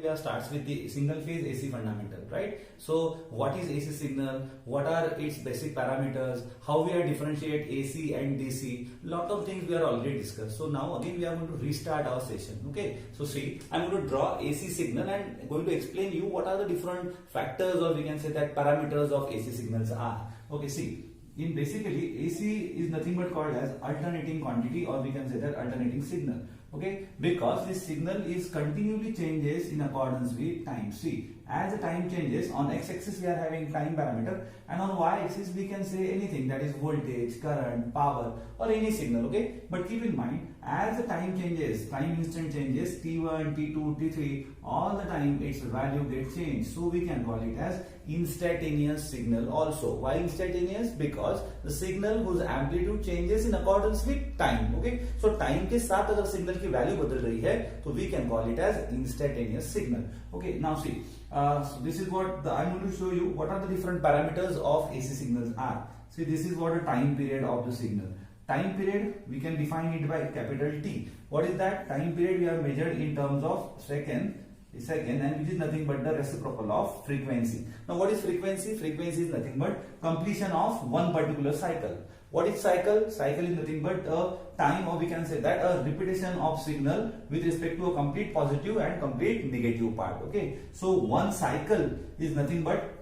Starts with the single phase AC fundamental, right? So what is AC signal? What are its basic parameters? How we are differentiate AC and DC? Lot of things we are already discussed. So now again we are going to restart our session. Okay. So see, I'm going to draw AC signal and going to explain you what are the different factors, or we can say that parameters of AC signals are. Okay. See, in basically AC is nothing but called as alternating quantity, or we can say that alternating signal. Okay, because this signal is continually changes in accordance with time. See, as the time changes, on x-axis we are having time parameter, and on y-axis we can say anything, that is voltage, current, power, or any signal. Okay, but keep in mind, as the time changes, time instant changes, t1, t2, t3, all the time its value gets changed. So we can call it as instantaneous signal also. Why instantaneous? Because the signal whose amplitude changes in accordance with time. Okay, so time के साथ अगर signal की value बदल रही है, तो we can call it as instantaneous signal. Okay, now see, so this is what I'm going to show you what are the different parameters of AC signals are. See, this is what a time period of the signal. Time period, we can define it by capital T. What is that? Time period we have measured in terms of second, and which is nothing but the reciprocal of frequency. Now what is frequency? Frequency is nothing but completion of one particular cycle. What is cycle? Cycle is nothing but a time, or we can say that a repetition of signal with respect to a complete positive and complete negative part. Okay, so one cycle is nothing but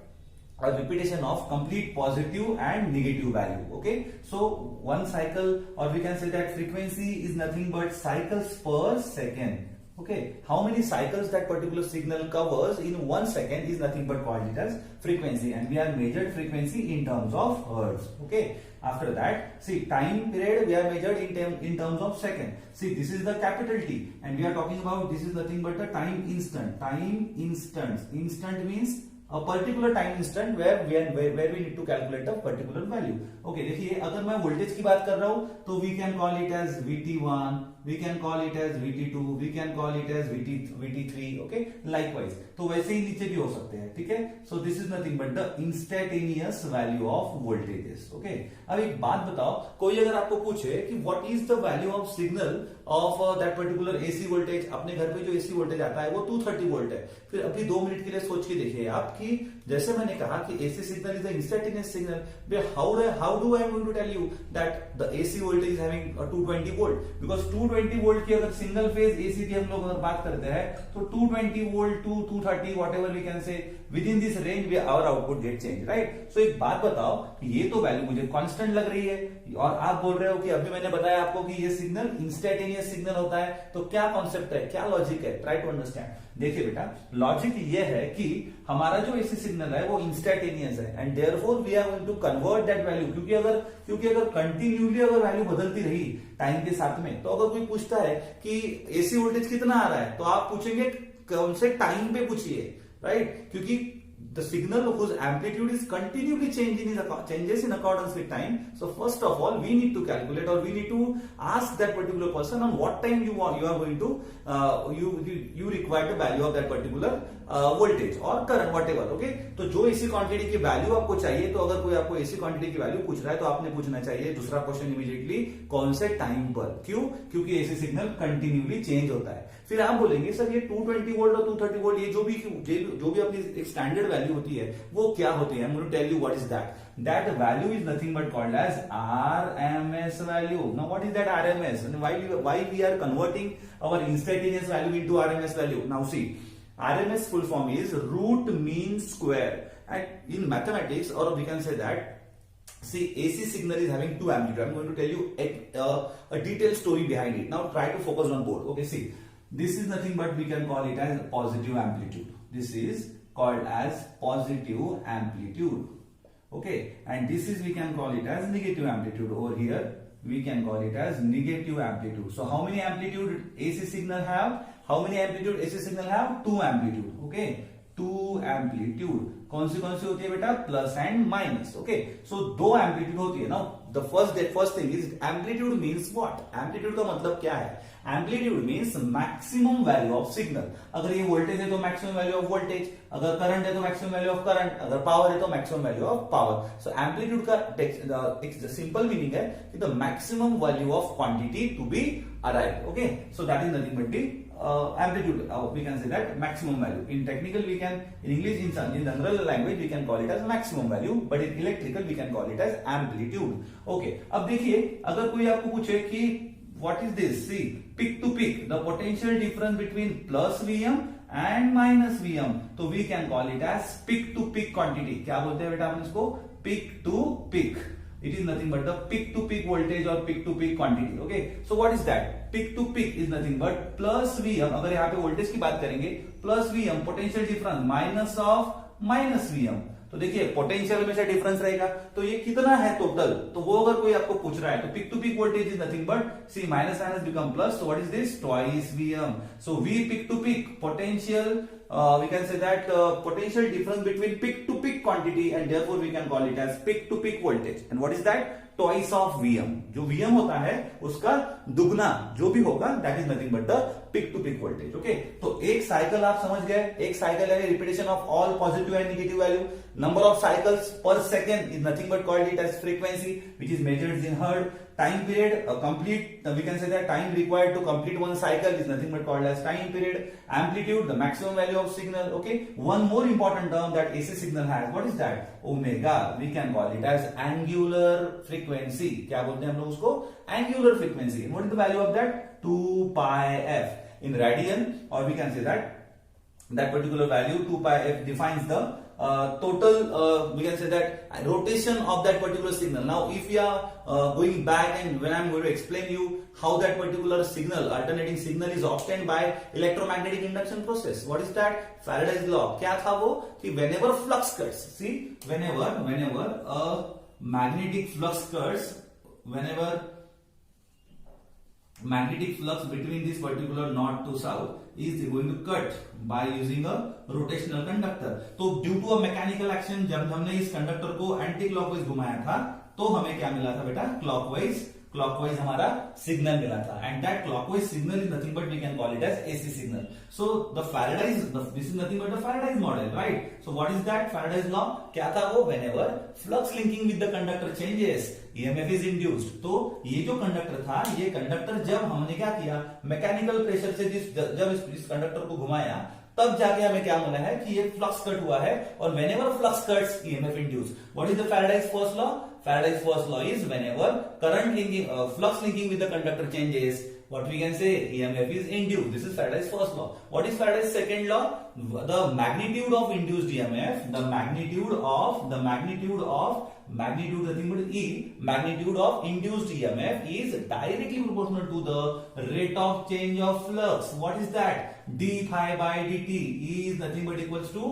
a repetition of complete positive and negative value. Okay, so one cycle, or we can say that frequency is nothing but cycles per second. Okay, how many cycles that particular signal covers in 1 second is nothing but called it as frequency, and we have measured frequency in terms of hertz. Okay, after that, see, time period we have measured in terms of second. See, this is the capital T, and we are talking about, this is nothing but the time instant. Time instants. Instant means a particular time instant where we need to calculate a particular value. Okay, देखिए, अगर मैं voltage की बात कर रहा हूँ, तो we can call it as VT1, we can call it as VT2, we can call it as VT3. Okay, likewise, तो वैसे ही नीचे भी हो सकते हैं. ठीक है, so this is nothing but the instantaneous value of voltages. Okay, अब एक बात बताओ, कोई अगर आपको पूछे कि what is the value of signal of that particular AC voltage, अपने घर पे जो AC voltage आता है वो 230 वोल्ट है. फिर अभी 2 मिनट के लिए सोच के देखिए आप कि जैसे मैंने कहा कि AC signal is an instantaneous signal, but how do I going to tell you that the AC voltage is having a 220 volt? Because 220 volt की अगर सिंगल फेज AC की हम लोग अगर बात करते हैं, तो 220 volt to 230 whatever we can say, within this range our output get changed, right? So एक बात बताओ, ये तो वैल्यू मुझे कांस्टेंट लग रही है, और आप बोल रहे हो कि अभी मैंने बताया आपको कि ये सिग्नल इंस्टेंटेनियस सिग्नल होता है, तो क्या कॉन्सेप्ट है, क्या लॉजिक है? Try to understand. देखिए बेटा, लॉजिक ये है कि हमारा जो एसी सिग्नल है वो इंस्टेंटेनियस है, and therefore we are going to convert that value. क्योंकि अगर कंटिन्यूली अगर वैल्यू बदलती रही टाइम के साथ में, तो अगर कोई पूछता है कि एसी वोल्टेज कितना आ रहा है, तो आप पूछेंगे कौन से टाइम पे पूछिए, राइट? क्योंकि the signal whose amplitude is continually changes in accordance with time. So first of all, we need to calculate, or we need to ask that particular person on what time you are going to you require the value of that particular voltage or current, whatever. Okay, तो जो AC quantity की value आपको चाहिए, तो अगर कोई आपको AC quantity की वैल्यू पूछ रहा है, तो आपने पूछना चाहिए दूसरा क्वेश्चन इमीडिएटली, कौन से टाइम पर. क्यों? क्योंकि AC सिग्नल कंटिन्यूली चेंज होता है. फिर आप बोलेंगे सर ये 220 वोल्ट और 230 वोल्ट, ये जो भी अपनी स्टैंडर्ड वैल्यू होती है वो क्या होती है? I'm going to tell you what is that. That value is nothing but called as RMS value. Now what is that RMS, and why we are converting our instantaneous value into RMS value? Now see, RMS full form is root mean square, and in mathematics, or we can say that, see, AC signal is having two amplitude. I'm going to tell you a detailed story behind it. Now try to focus on board. Okay, see, this is nothing but we can call it as positive amplitude. This is called as positive amplitude. Okay, and this is, we can call it as negative amplitude. Over here we can call it as negative amplitude. So how many amplitude AC signal have? How many amplitude AC signal have? 2 amplitude. Okay, 2 amplitude. कौन सी होती है बेटा? Plus and minus. Okay, so 2 amplitude होती है ना. The first thing is amplitude means what? Amplitude का मतलब क्या है? Amplitude means maximum value of signal. अगर ये वोल्टेज है तो मैक्सिमम वैल्यू ऑफ वोल्टेज, अगर करंट है तो मैक्सिमम वैल्यू ऑफ करंट, अगर पावर है तो maximum value of power. So amplitude का एक सिंपल मीनिंग है कि the maximum value of quantity to be arrived. Okay, so that is nothing but the amplitude, we can say that maximum value. In technical we can, in English, in general language we can call it as maximum value, but in electrical we can call it as amplitude. Okay, अब देखिए अगर कोई आपको पूछे कि what is this, see, peak to peak, the potential difference between plus Vm and minus Vm, तो we can call it as peak to peak quantity. क्या बोलते हैं बेटा अपन इसको? Peak to peak. It is nothing but the peak to peak voltage or peak to peak quantity. Okay, so what is that? Peak to peak is nothing but plus Vm. अगर यहाँ पे voltage की बात करेंगे, plus Vm potential difference minus of minus Vm. तो देखिए potential में से डिफरेंस रहेगा, तो ये कितना है टोटल, तो वो अगर कोई आपको पूछ रहा है, तो peak to peak voltage is nothing but C minus minus become plus, so what is this? Twice Vm. सो V peak to peak potential, we can say that potential difference between peak to peak quantity, and therefore we can call it as peak to peak voltage. And what is that? Twice of Vm. जो Vm होता है उसका दुगना जो भी होगा, that is nothing but the peak to peak voltage. Okay, तो एक साइकिल आप समझ गए, एक साइकिल यानी repetition of all positive and negative value. Number of cycles per second is nothing but called it as frequency, which is measured in hertz. Time period, we can say that time required to complete one cycle is nothing but called as time period. Amplitude, the maximum value of signal. Okay, one more important term that AC signal has, what is that? Omega. We can call it as angular frequency. क्या बोलते हैं हम लोग उसको? Angular frequency. And what is the value of that? 2 pi f in radian, or we can say that particular value 2 pi f defines the total, we can say that rotation of that particular signal. Now if we are going back, and when I'm going to explain you how that particular signal, alternating signal is obtained by electromagnetic induction process. What is that? Faraday's law. क्या था वो? कि whenever flux cuts, see, whenever a magnetic flux cuts, whenever magnetic flux between this particular north to south is going to cut by using a rotational conductor. तो due to a mechanical action, जब हमने इस conductor को anti clockwise घुमाया था, तो हमें क्या मिला था बेटा? क्लॉकवाइज हमारा सिग्नल मिला था, and that clockwise signal is nothing but we can call it as AC signal. So the Faraday's, this is nothing but the Faraday's model, right? So what is that Faraday's law? क्या था वो? Whenever flux linking with the conductor changes, EMF is induced. तो ये जो conductor था, ये conductor जब हमने क्या किया, मैकेनिकल प्रेशर से जब इस कंडक्टर को घुमाया, तब जाके हमें क्या मिला है कि ये फ्लक्स कट हुआ है, और whenever flux cuts, EMF induced. What is the Faraday's first law? Faraday's first law is whenever flux linking with the conductor changes, what we can say, EMF is induced. This is Faraday's first law. What is Faraday's second law? The magnitude of induced EMF, the magnitude nothing but E, magnitude of induced EMF is directly proportional to the rate of change of flux. What is that? d phi by dt is nothing but equals to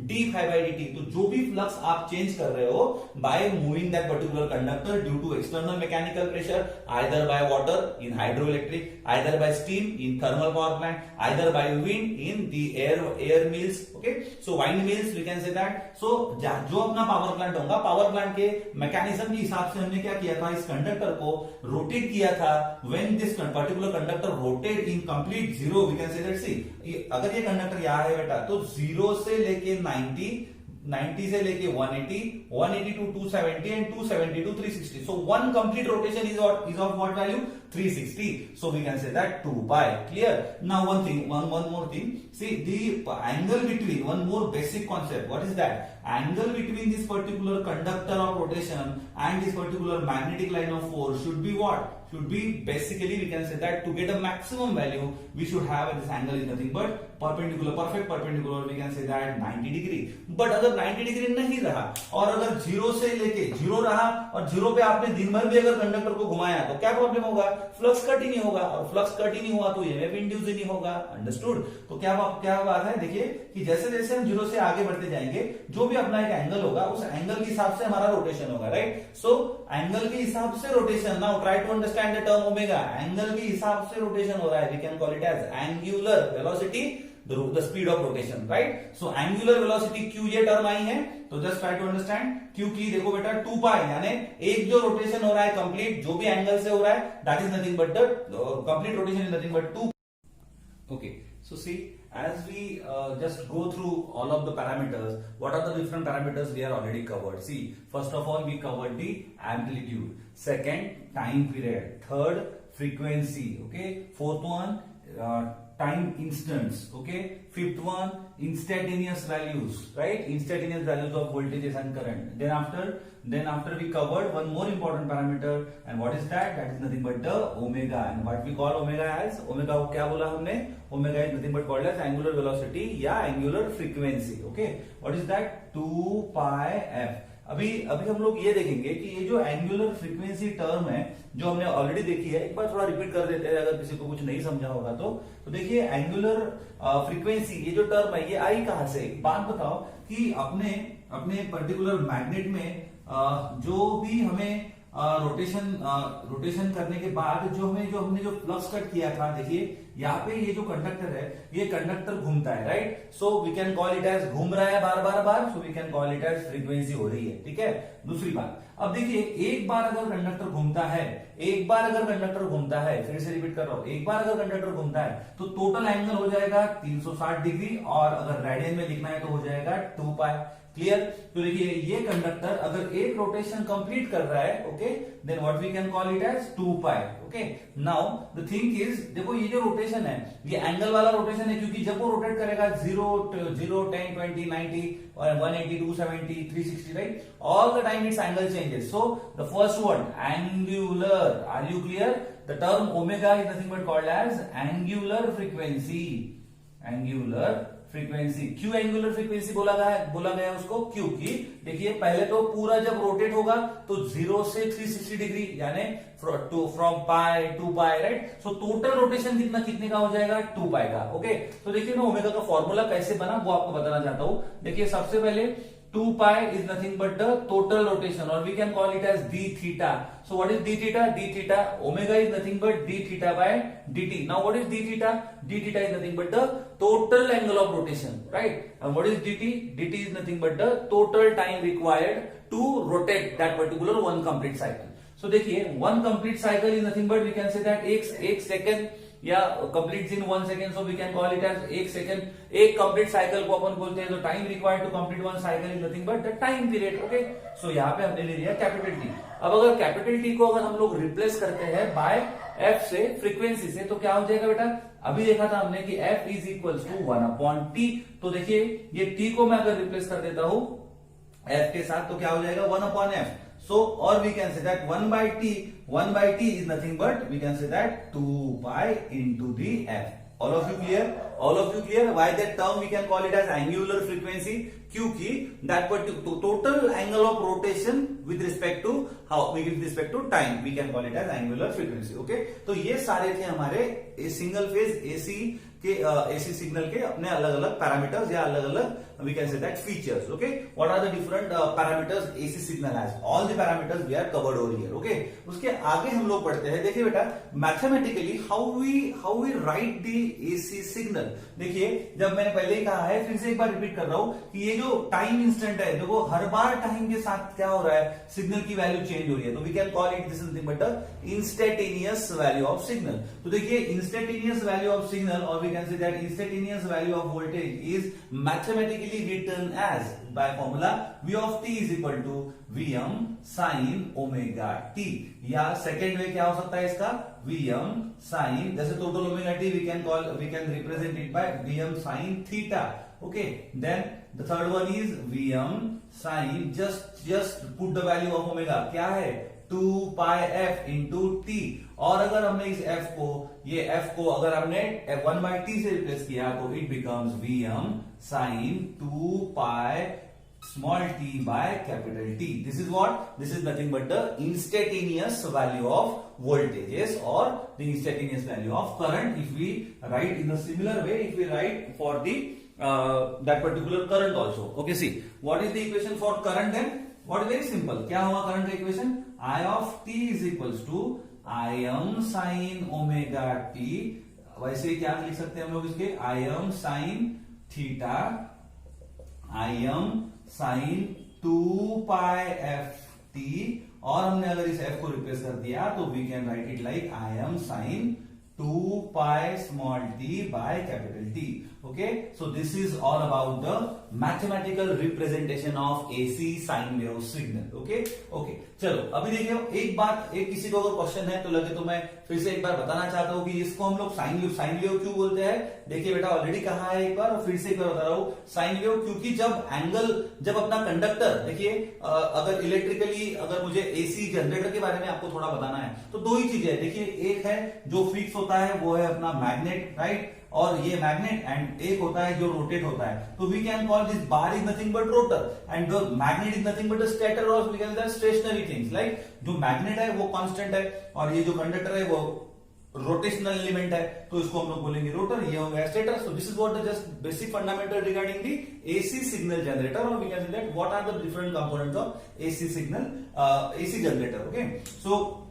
d phi by dt. तो जो भी flux आप change कर रहे हो by moving that particular conductor due to external mechanical pressure, either by water in hydroelectric, either by steam in thermal power plant, either by wind in the air mills. Okay, so wind mills we can say that. So जो अपना power plant होगा, power plant के mechanism के हिसाब से हमने क्या किया था, इस कंडक्टर को रोटेट किया था. when this particular conductor rotate in complete zero, we can say that, see, अगर ये कंडक्टर यहाँ है बेटा, तो 0 से लेके 90 से लेके 180 to 270 and 270 to 360. So one complete rotation is of what value? 360. So we can say that 2 pi. Clear? Now one more thing. See, the angle between, one more basic concept. What is that? Angle between this particular conductor of rotation and this particular magnetic line of force should be what? Should be basically, we can say that to get a maximum value, we should have this angle is nothing but perpendicular, perfect perpendicular, we can say that 90 degree. But अगर 90 degree नहीं रहा, और अगर 0 से लेके 0 रहा, और 0 पे आपने दिन भर भी अगर कंडक्टर को घुमाया, तो क्या प्रॉब्लम होगा? फ्लक्स कट ही नहीं होगा, और फ्लक्स कट ही नहीं हुआ तो EMF इंड्यूस ही नहीं होगा. अंडरस्टूड? तो क्या बात है, देखिए कि जैसे जैसे हम 0 से आगे बढ़ते जाएंगे, जो भी अपना एक एंगल होगा, उस एंगल के हिसाब से हमारा रोटेशन होगा, राइट? सो एंगल के हिसाब से rotation. Now try to understand the term omega. Angle के हिसाब से रोटेशन हो रहा है, we can call it as angular velocity, the speed of rotation, right? So angular velocity q ये टर्म आई है, तो just try to understand. q की देखो बेटा 2 पाई, यानी एक जो रोटेशन हो रहा है कंप्लीट, जो भी एंगल से हो रहा है, that is nothing but the complete rotation is nothing but 2. Okay, so see, as we just go through all of the parameters, what are the different parameters we are already covered? See, first of all, we covered the amplitude. Second, time period. Third, frequency. Okay, fourth one, time instants. Okay, fifth one, instantaneous values, right? Instantaneous values of voltages and current. Then after we covered one more important parameter, and what is that? That is nothing but the omega. And what we call omega as, omega को क्या बोला हमने? Omega is nothing but called as angular velocity या angular frequency. Okay, what is that? 2 pi f. अभी हम लोग ये देखेंगे कि ये जो एंगुलर फ्रीक्वेंसी टर्म है जो हमने ऑलरेडी देखी है, एक बार थोड़ा रिपीट कर देते हैं अगर किसी को कुछ नहीं समझा होगा तो देखिए एंगुलर फ्रीक्वेंसी ये जो टर्म है ये आई कहां से? एक बात बताओ कि अपने पर्टिकुलर मैग्नेट में जो भी हमें रोटेशन करने के बाद जो हमने जो फ्लक्स कट किया था, देखिए यहाँ पे ये जो कंडक्टर है ये कंडक्टर घूमता है, right? So we can call it as घूम रहा है bar, so we can call it as frequency हो रही है, ठीक है? दूसरी बात, अब देखिए एक बार अगर कंडक्टर घूमता है, फिर से रिपीट कर रहा हूं, एक बार अगर कंडक्टर घूमता है तो टोटल एंगल हो जाएगा 360 डिग्री, और अगर रेडियन में लिखना है तो हो जाएगा 2 पाई। क्लियर? तो देखिए ये कंडक्टर अगर एक रोटेशन कंप्लीट कर रहा है, okay, then what we can call it as 2 pi. Okay, now the thing is, देखो ये जो रोटेशन है ये एंगल वाला रोटेशन है, क्योंकि जब वो रोटेट करेगा 0, 10, 20, 90 और 180, 270, 360, right? All the time it's angle changes. So the first one, angular. Are you clear? The term omega is nothing but called as angular frequency. Angular frequency. क्यों एंगुलर फ्रीक्वेंसी बोला गया उसको? क्योंकि देखिए पहले तो पूरा जब रोटेट होगा तो 0 से 360 डिग्री यानी from pi to pi, right? So total rotation कितने का हो जाएगा? 2 पाई का. ओके, तो देखिए मैं ओमेगा का फॉर्मूला कैसे बना वो आपको बताना चाहता हूं. देखिए सबसे पहले 2 pi is nothing but the total rotation, or we can call it as d theta. So what is d theta? D theta, omega is nothing but d theta by dt. Now what is d theta? D theta is nothing but the total angle of rotation, right? And what is dt? Dt is nothing but the total time required to rotate that particular one complete cycle. So देखिए one complete cycle is nothing but we can say that एक second या complete in 1 second, so we can call it as 1 second. एक complete cycle को अपन बोलते हैं, तो time required to complete one cycle is nothing but the time period. Okay, so यहाँ पे हमने ले लिया कैपिटल टी. अब अगर कैपिटल टी को अगर हम लोग रिप्लेस करते हैं बाय एफ से, फ्रीक्वेंसी से, तो क्या हो जाएगा बेटा? अभी देखा था हमने कि F is equal to 1/t. तो देखिए ये टी को मैं अगर रिप्लेस कर देता हूं एफ के साथ तो क्या हो जाएगा? 1/f. So, or we can say that 1 by t is nothing but we can say that 2 pi into the f. All of you clear? All of you clear? Why that term we can call it as angular frequency? क्योंकि that total angle of rotation with respect to time we can call it as angular frequency. Okay? तो ये सारे थे हमारे single phase AC signal के अपने अलग अलग पैरामीटर्स या अलग अलग we can say that features. Okay, what are the different parameters AC signal has? All the parameters we are covered over here. Okay, उसके आगे हम लोग पढ़ते हैं. देखिए बेटा, mathematically how we write the AC signal. देखिए जब मैंने पहले ही कहा है, फिर से एक बार रिपीट कर रहा हूं कि ये जो टाइम इंस्टेंट है, देखो हर बार टाइम के साथ क्या हो रहा है? सिग्नल की वैल्यू चेंज हो रही है, तो we can call it this nothing but instantaneous value of signal. तो देखिए इंस्टेंटेनियस वैल्यू ऑफ सिग्नल, और we can say that instantaneous value of voltage is mathematically written as by formula V of t is equal to Vm sin omega t. या second way क्या हो सकता है इसका? Vm sin, जैसे total omega t we can represent it by Vm sin theta. Okay, then the third one is Vm sin, just put the value of omega. क्या है? 2 pi f into t. और अगर हमने इस f को अगर हमने 1 by t से रिप्लेस किया तो it becomes Vm sin 2 pi small t by capital T. This is what? This is nothing but the instantaneous value of voltages or the instantaneous value of current. If we write in a similar way, if we write for the that particular current also. Okay, see what is the equation for current then? What is very simple. क्या हुआ current का equation? I of t is equals to Im sin omega t. वैसे क्या लिख सकते हैं हम लोग इसके? Im sin theta, Im sin 2 pi f t, और हमने अगर इस f को रिप्लेस कर दिया तो we can write it like Im sin 2 pi small t by capital T. Okay, so this is all about the mathematical representation of AC sine wave signal. Okay, चलो अभी देखिए एक बात, एक किसी को अगर क्वेश्चन है तो लगे तो मैं फिर से एक बार बताना चाहता हूं कि इसको हम लोग साइन वेव क्यों बोलते हैं। देखिए बेटा ऑलरेडी कहा है एक बार और फिर से एक बार बता रहा हूं, साइन वेव क्योंकि जब अपना कंडक्टर, देखिए अगर इलेक्ट्रिकली अगर मुझे एसी जनरेटर के बारे में आपको थोड़ा बताना है तो दो ही चीजें है। देखिए एक है जो फिक्स होता है वो है अपना मैग्नेट, राइट, और ये मैग्नेट, एंड एक होता है जो रोटेट होता है। तो we can call this bar is nothing but rotor and the magnet is nothing but stator, और we can that stationary things. Like जो मैग्नेट है वो कांस्टेंट है और ये जो कंडक्टर है वो रोटेशनल एलिमेंट है, तो इसको हम लोग बोलेंगे रोटर, ये हो गया stator. So this is what the just basic fundamental regarding the AC signal generator, और we can say that what are the different components of AC signal AC generator. Okay, so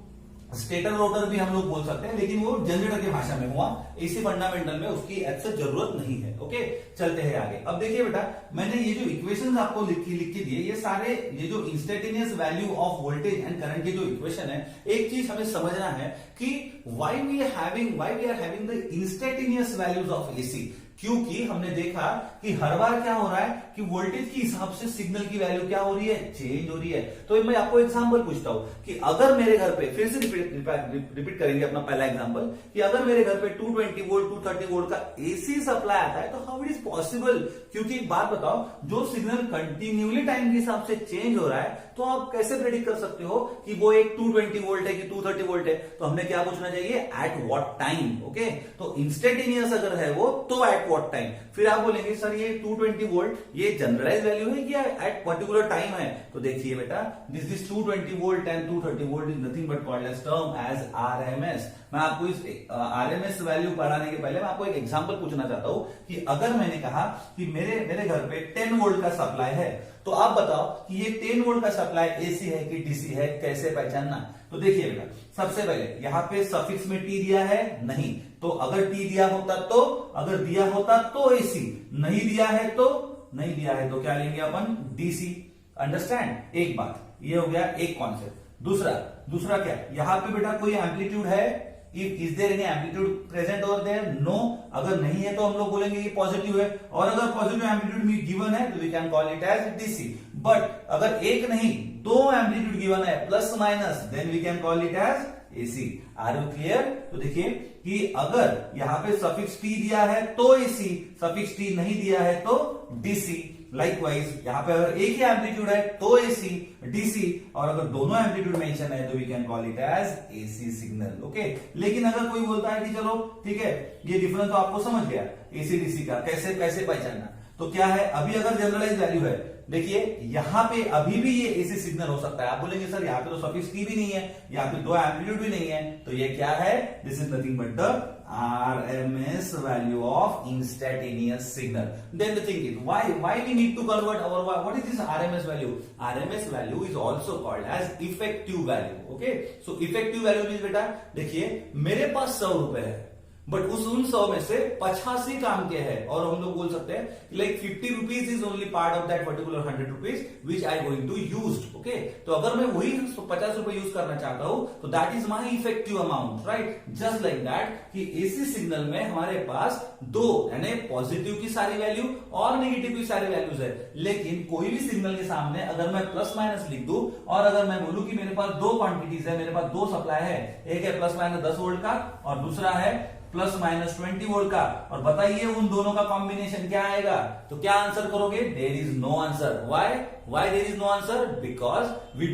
stator rotor भी हम लोग बोल सकते हैं, लेकिन वो generator की भाषा में हुआ, एसी फंडामेंटल में उसकी ऐसे जरूरत नहीं है। ओके, चलते हैं आगे। अब देखिए बेटा मैंने ये जो इक्वेशंस आपको लिख के दिए, ये सारे ये जो instantaneous value of voltage and current की जो इक्वेशन है, एक चीज हमें समझना है कि why we are having the instantaneous values of AC, क्योंकि हमने देखा कि हर बार क्या हो रहा है कि वोल्टेज के हिसाब से सिग्नल की वैल्यू क्या हो रही है, चेंज हो रही है। तो मैं आपको एग्जांपल पूछता हूं कि अगर मेरे घर पे, फिर से रिपीट करेंगे अपना पहला एग्जांपल, कि अगर मेरे घर पे 220 वोल्ट 230 वोल्ट का एसी सप्लाई आता है तो हाउ इट इज पॉसिबल। क्योंकि एक बात बताओ, जो सिग्नल कंटिन्यूअली टाइम के हिसाब से चेंज हो रहा है तो आप कैसे प्रेडिक्ट कर सकते हो कि वो एक 220 वोल्ट है कि 230 वोल्ट है। तो हमने क्या पूछना चाहिए, एट व्हाट टाइम। ओके, तो इंस्टेंटेनियस अगर है वो तो एट व्हाट टाइम। फिर आप बोलेंगे सर ये 220 वोल्ट ये जनरलाइज वैल्यू है कि एट पर्टिकुलर टाइम है। तो देखिए बेटा this 220 volt and 230 volt is nothing but called as term as RMS. मैं आपको इस आरएमएस वैल्यू पढ़ाने के पहले मैं आपको एक एग्जांपल पूछना चाहता हूं कि अगर मैंने कहा कि मेरे घर पे 10 वोल्ट का सप्लाई है, तो आप बताओ कि ये 10 वोल्ट का सप्लाई एसी है कि डीसी है, कैसे पहचानना। तो देखिए बेटा सबसे पहले यहां पे सफिक्स में टी दिया है, नहीं, तो अगर टी दिया होता तो, अगर दिया होता तो एसी, नहीं दिया है तो क्या लेंगे अपन, डीसी। अंडरस्टैंड, एक बात ये हो गया एक कॉन्सेप्ट। दूसरा क्या, यहां पे बेटा कोई एम्पलीट्यूड है, is there any amplitude present over there, no. अगर नहीं है तो हम लोग बोलेंगे ये पॉजिटिव है, और अगर पॉजिटिव एम्पलीट्यूड में गिवन है तो we can call it as DC. But अगर एक नहीं दो एम्पलीट्यूड गिवन है plus minus, then we can call it as AC. Are you clear. तो देखिए कि अगर यहां पे सफिक्स टी दिया है तो एसी, सफिक्स टी नहीं दिया है तो डीसी। लाइकवाइज यहां पे अगर एक ही एम्पलीट्यूड है तो एसी डीसी, और अगर दोनों एम्पलीट्यूड मेंशन है तो we can call it as AC signal. Okay, लेकिन अगर कोई बोलता है कि चलो ठीक है ये डिफरेंस तो आपको समझ गया एसी डीसी का, कैसे पहचानना, तो क्या है, अभी अगर जनरलाइज वैल्यू है, देखिए यहां पे अभी भी ये एसी सिग्नल हो सकता है। आप बोलेंगे सर यहाँ पे तो सफिक्स टी भी नहीं है, यहाँ पे दो एम्पलीट्यूड भी नहीं है, तो ये क्या है, this is nothing but the RMS value of instantaneous signal. Then the thing is, why we need to convert our, what is this RMS value? RMS value is also called as effective value. Okay, so effective value means बेटा देखिए मेरे पास 100 रुपए है, but उन 100 में से 85 काम के हैं, और हम लोग बोल सकते हैं like 50 rupees is only part of that particular 100 rupees which I going to use. Okay, तो अगर मैं वही 50 रुपए यूज करना चाहता हूं तो that is my effective amount, right. Just like that कि एसी सिग्नल में हमारे पास दो यानी पॉजिटिव की सारी वैल्यू और नेगेटिव की सारी वैल्यूज है, लेकिन कोई भी सिग्नल के सामने अगर मैं प्लस माइनस लिख दूं और अगर मैं बोलूं कि मेरे पास दो क्वांटिटीज है, मेरे पास दो सप्लाई है, एक है प्लस माइनस 10 वोल्ट का और दूसरा है प्लस माइनस 20 वोल्ट का, और बताइए उन दोनों का कॉम्बिनेशन क्या आएगा, तो क्या आंसर करोगे, there is no answer. Why there is no answer, because we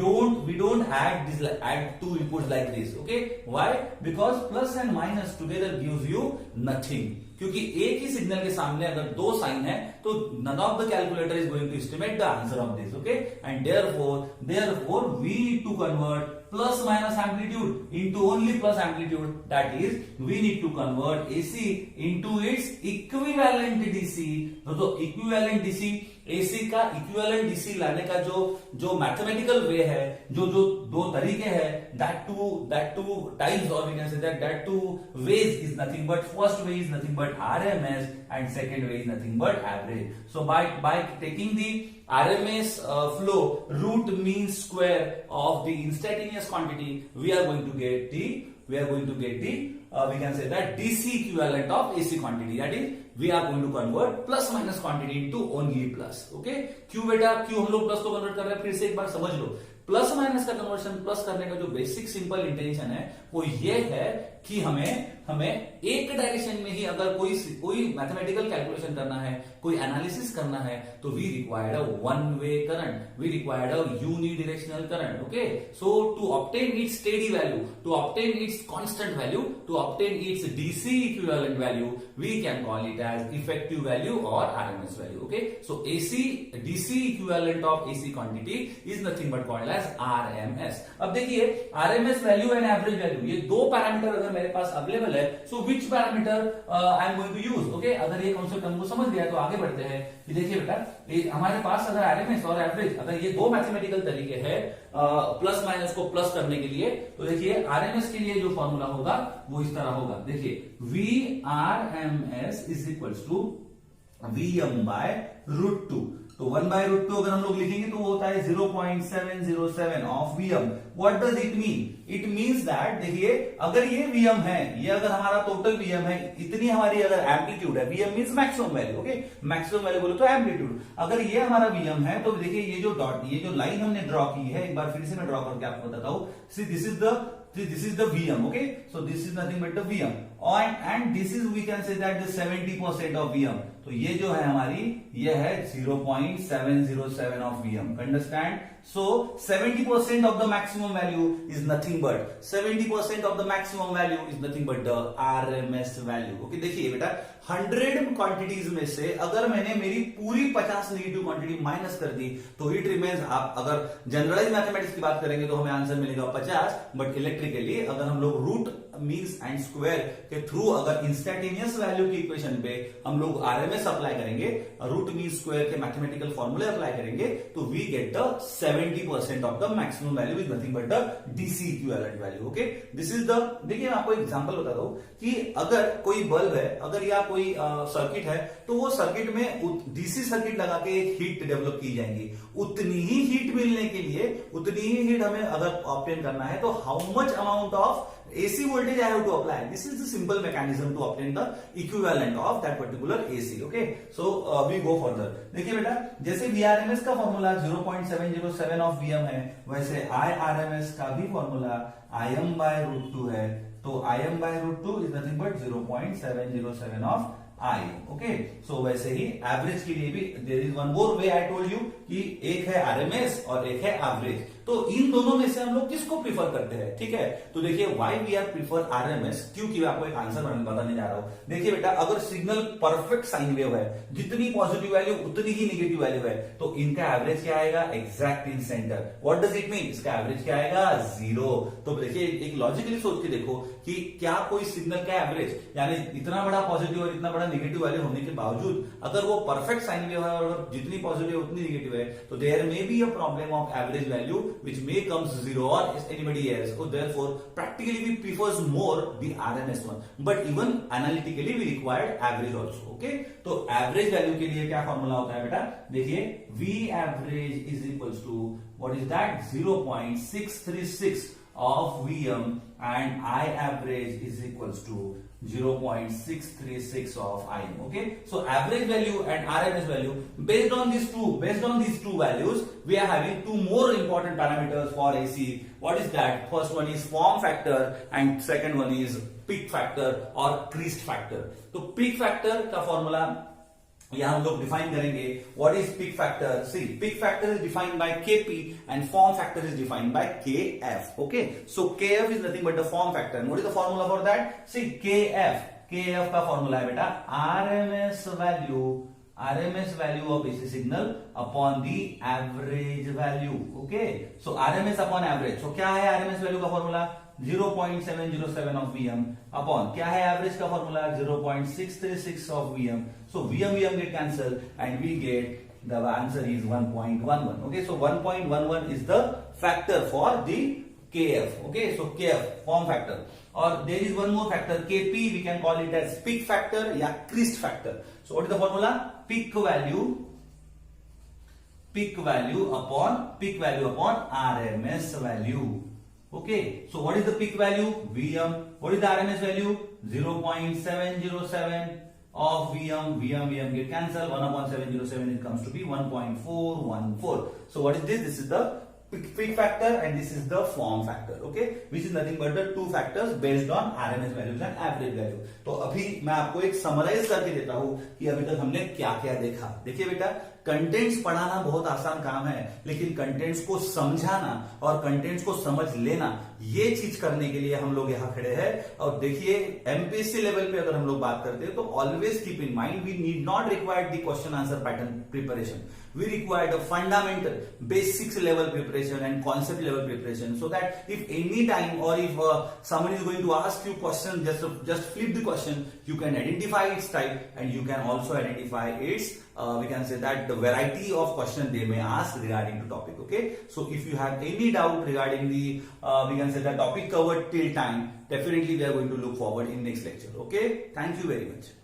don't add two inputs like this. Okay, why? Because plus and minus together gives you nothing. क्योंकि एक ही सिग्नल के सामने अगर दो साइन है तो none of the calculator is going to estimate the answer of this. Okay, and therefore we need to convert plus minus amplitude into only plus amplitude. That is, we need to convert AC into its equivalent DC. तो equivalent DC, AC का equivalent DC लाने का जो mathematical वे है, जो दो तरीके हैं, that two times, or we can say that two ways is nothing but, first way is nothing but RMS and second way is nothing but average. So by taking the RMS flow root mean square of the instantaneous quantity, we are going to get the we can say that DC equivalent of AC quantity. That is, we are going to convert plus minus quantity into only plus. Okay, क्यों बेटा, क्यों हम लोग plus को convert कर रहे हैं, फिर से एक बार समझ लो। प्लस माइनस का कन्वर्शन, प्लस करने का जो बेसिक सिंपल इंटेंशन है वो ये है कि हमें एक डायरेक्शन में ही अगर कोई मैथमेटिकल कैलकुलेशन करना है, कोई एनालिसिस करना है, तो we required a one way current, we required a unidirectional current. Okay, so to obtain its steady value, to obtain its constant value, to obtain its DC equivalent value, we can call it as effective value और RMS value. Okay, so AC DC equivalent of AC quantity is nothing but called as RMS. अब देखिए, RMS value and average value, ये दो parameter अगर मेरे पास available है, so which parameter I am going to use. Okay, अगर ये concept हमको समझ गया तो आगे बढ़ते हैं कि देखिए बेटा, हमारे पास अगर आरएमएस और एवरेज, अगर ये दो मैथमेटिकल तरीके हैं प्लस माइनस को प्लस करने के लिए, तो देखिए आरएमएस के लिए जो फॉर्मूला होगा वो इस तरह होगा। देखिए, V R M S is equals to VM by √2। तो 1/√2 अगर हम लोग लिखेंगे तो वो होता है 0.707 of VM. What does it mean? It means that, देखिए, अगर ये वीएम है, ये अगर हमारा टोटल वीएम है, इतनी हमारी अगर एम्पलीट्यूड है, VM means maximum value. Okay, maximum value बोलो तो एम्पलीट्यूड। अगर ये हमारा वीएम है तो देखिए ये जो डॉट, ये जो लाइन हमने ड्रॉ की है, एक बार फिर से मैं ड्रॉ करके आपको बताता हूं। सी this is the VM. Okay, so this is nothing but the VM, and this is, we can say that the 70% of VM. तो ये जो है हमारी, ये है 0.707 of VM. Understand? So 70% of the maximum value is nothing but 70% of the maximum value is nothing but the RMS value. Okay, देखिए बेटा, 100 quantities में से अगर मैंने मेरी पूरी 50 नेगेटिव क्वांटिटी माइनस कर दी तो इट रिमेन्स, आप अगर जनरलाइज मैथमेटिक्स की बात करेंगे तो हमें आंसर मिलेगा 50, बट इलेक्ट्रिकली अगर हम लोग रूट मीन्स एंड स्क्वायर के थ्रू अगर इंस्टेंटेनियस वैल्यू की इक्वेशन पे हम लोग आरएमएस अप्लाई करेंगे, रूट मीन स्क्वायर के मैथमेटिकल फॉर्मूले अप्लाई करेंगे, तो we get the 70% of the maximum value is nothing but the DC equivalent value. Okay, this is the, देखिए मैं आपको एग्जांपल बताता हूं कि अगर कोई बल्ब है, अगर या कोई सर्किट है, तो वो सर्किट में डीसी सर्किट लगा के एक हीट डेवलप की जाएंगी। उतनी ही हीट मिलने के लिए, उतनी ही हीट हमें अगर ऑब्टेन करना है, तो how much amount of AC voltage I have to apply. This is the simple mechanism to obtain the equivalent of that particular AC. Okay, so we go further. देखिए बेटा, जैसे VRMS का formula 0.707 of VM है, वैसे IRMS का भी formula Im by √2 है। तो Im by √2 is nothing but 0.707 of I. Okay, so वैसे ही एवरेज के लिए भी there is one more way, I told you कि एक है आरएमएस और एक है एवरेज। तो इन दोनों में से हम लोग किसको प्रीफर करते हैं? ठीक है, तो देखिए why we are prefer RMS, क्योंकि मैं आपको एक आंसर बताने जा रहा हूं। देखिए बेटा, अगर सिग्नल परफेक्ट साइन वेव है, जितनी पॉजिटिव वैल्यू उतनी ही नेगेटिव वैल्यू है, तो इनका एवरेज क्या आएगा? Exact in centre. What does it mean? इसका एवरेज क्या आएगा? 0। तो देखिए, एक लॉजिकली सोच के देखो कि क्या कोई सिग्नल का एवरेज, यानी इतना बड़ा पॉजिटिव और इतना बड़ा नेगेटिव वैल्यू होने के बावजूद अगर वो परफेक्ट साइन वेव है और जितनी पॉजिटिव उतनी नेगेटिव है, तो there may be a problem of average value which may comes 0 or anybody else. So therefore practically we prefers more the RMS one, but even analytically we required average also. Okay, तो average value के लिए क्या formula होता है बेटा? देखिए, V average is equals to what is that? 0.636 of VM and I average is equals to 0.636 of IM. Okay, so average value and RMS value, based on these two values, we are having two more important parameters for AC. What is that? First one is form factor and second one is peak factor or crease factor. तो peak factor का formula यहां हम लोग define करेंगे. What is peak factor? See, peak factor is defined by Kp and form factor is defined by Kf. Okay, so Kf is nothing but the form factor. What is the formula for that? See, Kf का formula है बेटा RMS value of AC signal upon the average value. Okay, so RMS upon average. So क्या है RMS value का formula? 0.707 of VM upon क्या है average का formula? 0.636 of VM. So VM get cancelled and we get the answer is 1.11. Okay, so 1.11 is the factor for the Kf. Okay, so Kf form factor. Or there is one more factor Kp, we can call it as peak factor या crease factor. So what is the formula? Peak value upon RMS value. Okay, so what is the peak value? VM. What is the RMS value? 0.707. of VM get cancelled. 1/707 it comes to be 1.414. So what is this? This is the peak factor and this is the form factor, okay, which is nothing but the two factors based on RMS values and average value. तो अभी मैं आपको एक summarise करके देता हूं कि अभी तक हमने क्या क्या देखा. देखिए बेटा, कंटेंट्स पढ़ाना बहुत आसान काम है, लेकिन कंटेंट्स को समझाना और कंटेंट्स को समझ लेना, ये चीज करने के लिए हम लोग यहाँ खड़े हैं. और देखिए, एमपीएससी लेवल पे अगर हम लोग बात करते हैं तो always keep in mind we need not required the question answer pattern preparation. We required a fundamental basics level preparation and concept level preparation, so that if any time or if someone is going to ask you question, just flip the question, you can identify its type and you can also identify its we can say that the variety of question they may ask regarding the topic. Okay, so if you have any doubt regarding the we can say the topic covered till time, definitely we are going to look forward in next lecture. Okay, thank you very much.